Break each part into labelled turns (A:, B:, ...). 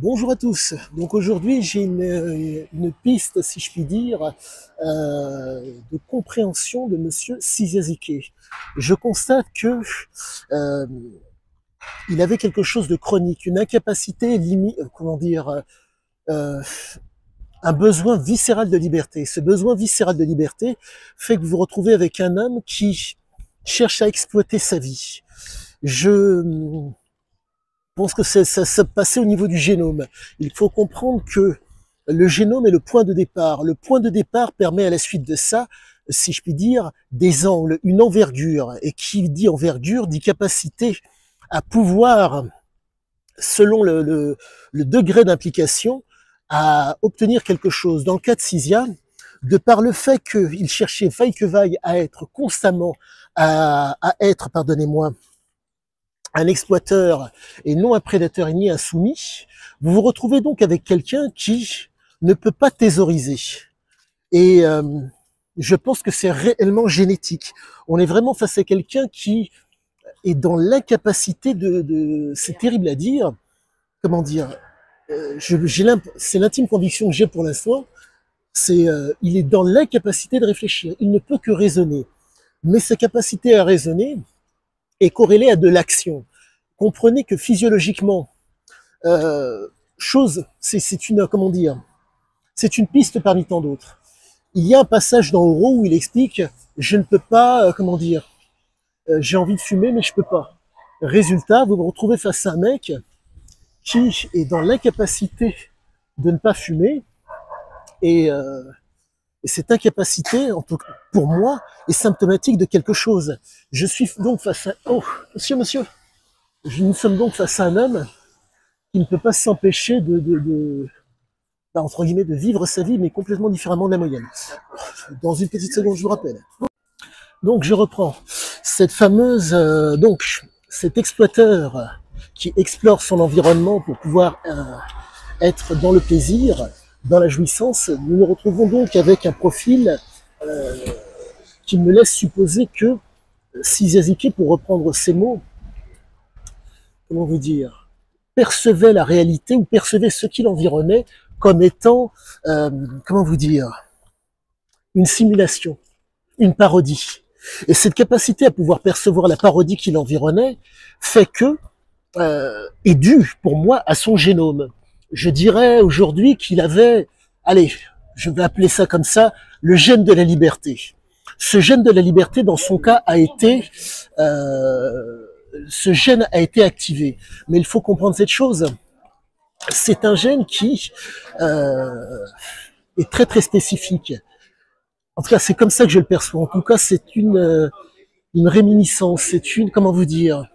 A: Bonjour à tous. Donc aujourd'hui, j'ai une piste, si je puis dire, de compréhension de Monsieur Siziazike. Je constate que euh, il avait quelque chose de chronique, une incapacité limite, comment dire, euh, un besoin viscéral de liberté. Ce besoin viscéral de liberté fait que vous vous retrouvez avec un homme qui cherche à exploiter sa vie. Je pense que ça passait au niveau du génome. Il faut comprendre que le génome est le point de départ. Le point de départ permet à la suite de ça, si je puis dire, des angles, une envergure. Et qui dit envergure dit capacité à pouvoir, selon le degré d'implication, à obtenir quelque chose. Dans le cas de Cisia, de par le fait qu'il cherchait vaille que vaille à être constamment, à être, pardonnez-moi, un exploiteur et non un prédateur ni un soumis, vous vous retrouvez donc avec quelqu'un qui ne peut pas thésauriser. Et je pense que c'est réellement génétique. On est vraiment face à quelqu'un qui est dans l'incapacité c'est terrible à dire, comment dire, c'est l'intime conviction que j'ai pour l'instant, il est dans l'incapacité de réfléchir. Il ne peut que raisonner. Mais sa capacité à raisonner est corrélée à de l'action. Comprenez que physiologiquement, c'est une, comment dire, c'est une piste parmi tant d'autres. Il y a un passage dans Oro où il explique, je ne peux pas, comment dire, j'ai envie de fumer mais je peux pas. Résultat, vous vous retrouvez face à un mec qui est dans l'incapacité de ne pas fumer et, et cette incapacité, en tout cas pour moi, est symptomatique de quelque chose. Je suis donc face à, oh, monsieur, nous sommes donc face à un homme qui ne peut pas s'empêcher entre guillemets, de vivre sa vie, mais complètement différemment de la moyenne. Dans une petite seconde, je vous rappelle. Donc, je reprends. Cette fameuse, cet exploiteur qui explore son environnement pour pouvoir être dans le plaisir, dans la jouissance, nous nous retrouvons donc avec un profil qui me laisse supposer que Siziaziki, pour reprendre ces mots, comment vous dire, percevait la réalité ou percevait ce qui l'environnait comme étant, comment vous dire, une simulation, une parodie. Et cette capacité à pouvoir percevoir la parodie qui l'environnait fait que est due pour moi à son génome. Je dirais aujourd'hui qu'il avait, allez, je vais appeler ça comme ça, le gène de la liberté. Ce gène de la liberté, dans son cas, ce gène a été activé. Mais il faut comprendre cette chose. C'est un gène qui est très très spécifique. En tout cas, c'est comme ça que je le perçois. En tout cas, c'est une réminiscence, c'est une, comment vous dire,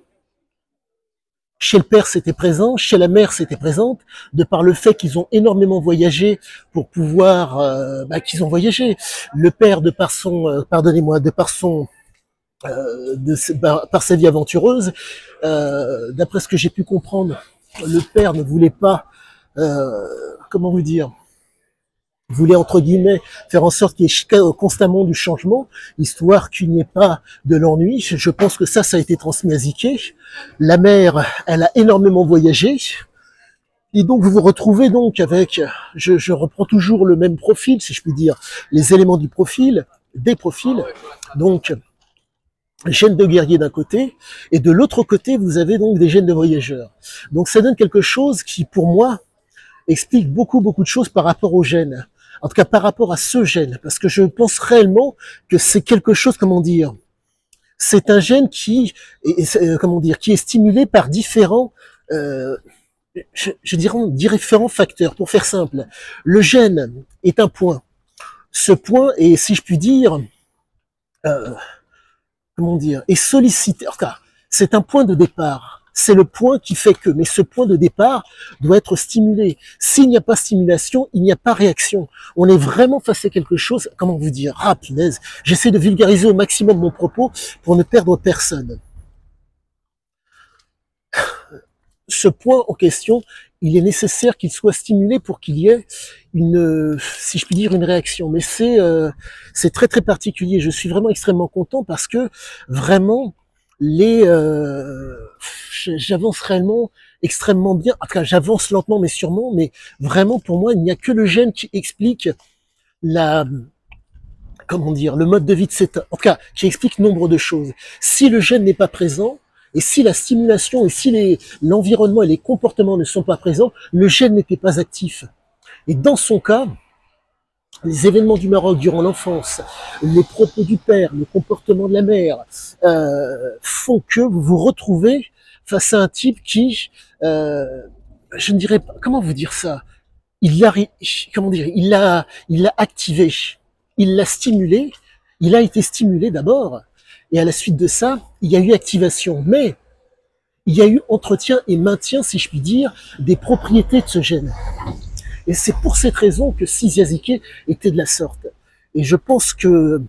A: chez le père c'était présent, chez la mère c'était présente, de par le fait qu'ils ont énormément voyagé pour pouvoir, qu'ils ont voyagé. Le père, de par son, pardonnez-moi, de par son, par sa vie aventureuse, d'après ce que j'ai pu comprendre, le père ne voulait pas, comment vous dire, voulait entre guillemets faire en sorte qu'il y ait constamment du changement, histoire qu'il n'y ait pas de l'ennui. Je pense que ça a été transmis à Ziké. La mère, elle a énormément voyagé. Et donc vous vous retrouvez donc avec, je reprends toujours le même profil, si je puis dire, les éléments du profil, des profils. Donc gènes de guerrier d'un côté, et de l'autre côté, vous avez donc des gènes de voyageurs. Donc ça donne quelque chose qui, pour moi, explique beaucoup de choses par rapport aux gènes. En tout cas, par rapport à ce gène, parce que je pense réellement que c'est quelque chose, comment dire, c'est un gène qui est, comment dire, qui est stimulé par différents, je dirais, différents facteurs. Pour faire simple, le gène est un point. Ce point est, si je puis dire, comment dire, est sollicité. En tout cas, c'est un point de départ. C'est le point qui fait que, mais ce point de départ doit être stimulé. S'il n'y a pas stimulation, il n'y a pas réaction. On est vraiment face à quelque chose, comment vous dire, ah punaise, j'essaie de vulgariser au maximum mon propos pour ne perdre personne. Ce point en question, il est nécessaire qu'il soit stimulé pour qu'il y ait une, si je puis dire, une réaction. Mais c'est très très particulier. Je suis vraiment extrêmement content parce que vraiment, j'avance réellement extrêmement bien. En tout cas, j'avance lentement mais sûrement, mais vraiment pour moi, il n'y a que le gène qui explique la, comment dire, le mode de vie de cet homme. En tout cas, qui explique nombre de choses. Si le gène n'est pas présent, et si la stimulation, et si l'environnement et les comportements ne sont pas présents, le gène n'était pas actif. Et dans son cas, les événements du Maroc durant l'enfance, les propos du père, le comportement de la mère, font que vous vous retrouvez face à un type qui, je ne dirais pas, comment vous dire ça, comment dire, il l'a activé, il l'a stimulé, il a été stimulé d'abord, et à la suite de ça, il y a eu activation, mais il y a eu entretien et maintien, si je puis dire, des propriétés de ce gène. Et c'est pour cette raison que Cisiazike était de la sorte. Et je pense que,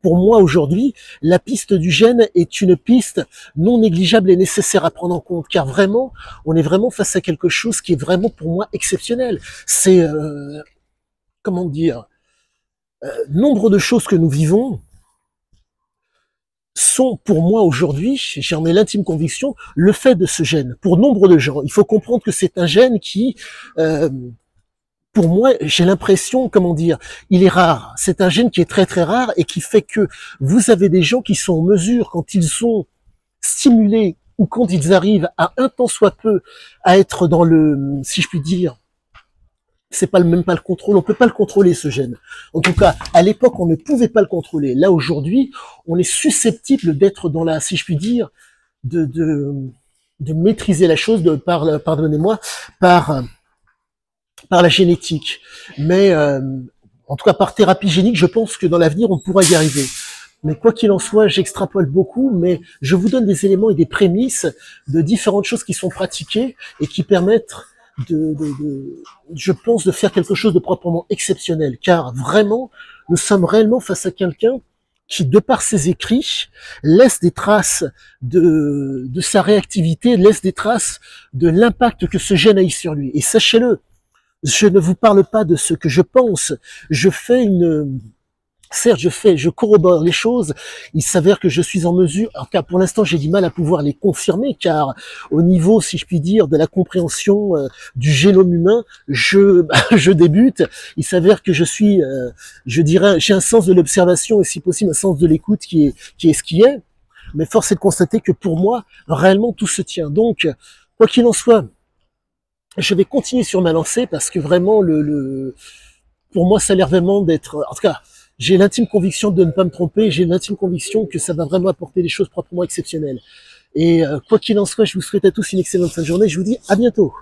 A: pour moi aujourd'hui, la piste du gène est une piste non négligeable et nécessaire à prendre en compte, car vraiment, on est vraiment face à quelque chose qui est vraiment pour moi exceptionnel. C'est, comment dire, nombre de choses que nous vivons sont pour moi aujourd'hui, j'en ai l'intime conviction, le fait de ce gène. Pour nombre de gens, il faut comprendre que c'est un gène qui, pour moi, j'ai l'impression, comment dire, il est rare. C'est un gène qui est très très rare et qui fait que vous avez des gens qui sont en mesure, quand ils sont stimulés ou quand ils arrivent à un tant soit peu à être dans le, si je puis dire, c'est pas même pas le contrôle, on peut pas le contrôler ce gène. En tout cas, à l'époque, on ne pouvait pas le contrôler. Là aujourd'hui, on est susceptible d'être dans la, si je puis dire, de maîtriser la chose pardonnez-moi, par la génétique. Mais en tout cas, par thérapie génique, je pense que dans l'avenir, on pourra y arriver. Mais quoi qu'il en soit, j'extrapole beaucoup, mais je vous donne des éléments et des prémices de différentes choses qui sont pratiquées et qui permettent je pense, de faire quelque chose de proprement exceptionnel. Car vraiment, nous sommes réellement face à quelqu'un qui, de par ses écrits, laisse des traces de sa réactivité, laisse des traces de l'impact que ce gène a eu sur lui. Et sachez-le, je ne vous parle pas de ce que je pense. Je fais certes, je corrobore les choses. Il s'avère que je suis en mesure, en tout cas pour l'instant j'ai du mal à pouvoir les confirmer, car au niveau, si je puis dire, de la compréhension du génome humain, je débute. Il s'avère que je suis, je dirais, j'ai un sens de l'observation et si possible un sens de l'écoute qui est ce qui est. Mais force est de constater que pour moi, réellement tout se tient. Donc, quoi qu'il en soit, je vais continuer sur ma lancée parce que vraiment, pour moi, ça a l'air vraiment d'être, en tout cas, j'ai l'intime conviction de ne pas me tromper, j'ai l'intime conviction que ça va vraiment apporter des choses proprement exceptionnelles. Et quoi qu'il en soit, je vous souhaite à tous une excellente fin de journée, je vous dis à bientôt.